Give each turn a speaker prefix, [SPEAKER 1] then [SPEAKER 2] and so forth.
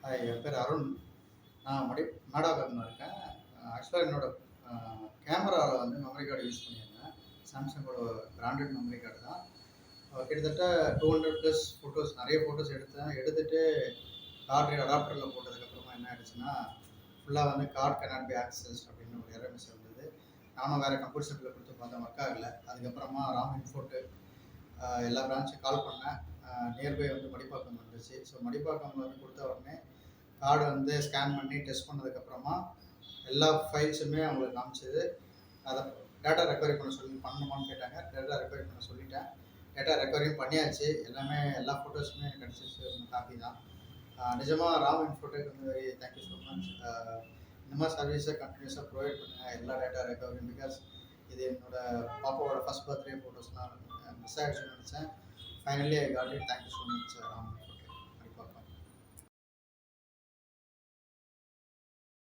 [SPEAKER 1] Hi, என் பேர் அருண். நான் மேடாபுரம்ல இருக்கேன். ஆக்சுவலா என்னோட கேமரால வந்து மெமரி கார்டு யூஸ் பண்ணியிருந்தேன். சாம்சங்கோட பிராண்டட் மெமரி கார்டு தான். கிட்டத்தட்ட 200 ப்ளஸ் ஃபோட்டோஸ் நெறைய ஃபோட்டோஸ் எடுத்தேன். எடுத்துட்டு கார்ட் ரீடர் அடாப்டர்ல போட்டதுக்கப்புறமா என்ன ஆயிடுச்சுன்னா, ஃபுல்லா வந்து கார்ட் கேனாட் பி ஆக்சஸ்ட் அப்படின்னு ஒரு எரர் மெசேஜ் வந்தது. நானும் வேற கம்ப்யூட்டர் சென்டர்ல குடுத்து பார்த்தேன், ஒர்க் ஆகல. அதுக்கப்புறமா ராம் இன்ஃபோடெக் எல்லா பிரான்ச்சும் கால் பண்ணேன். நியர்பை வந்து மடிப்பாக்கம் வந்துச்சு. ஸோ மடிப்பாக்கம்ல வந்து குடுத்த உடனே கார்டு வந்து ஸ்கேன் பண்ணி டெஸ்ட் பண்ணதுக்கப்புறமா எல்லா ஃபைல்ஸுமே அவங்களுக்கு காமிச்சது. அதை டேட்டா ரெக்கவரி பண்ணணுமான்னு கேட்டாங்க. டேட்டா ரெக்கவரி பண்ண சொல்லிட்டேன். டேட்டா ரெக்கவரியும் பண்ணியாச்சு. எல்லா ஃபோட்டோஸுமே எனக்கு கிடச்சிச்சு. காப்பி தான். நிஜமாக ராம் இன்ஃபோடெக் வந்து வெரி தேங்க்யூ ஸோ மச். இந்த மாதிரி சர்வீஸை கண்டினியூஸாக ப்ரொவைட் பண்ணுங்கள், எல்லா டேட்டா ரெக்கவரியும். பிகாஸ் இது என்னோட பாப்பாவோட ஃபர்ஸ்ட் பர்த்டே ஃபோட்டோஸ்லாம் மிஸ் ஆகிடுச்சுன்னு நினச்சேன். Finally I got it. Thank you so much Ram.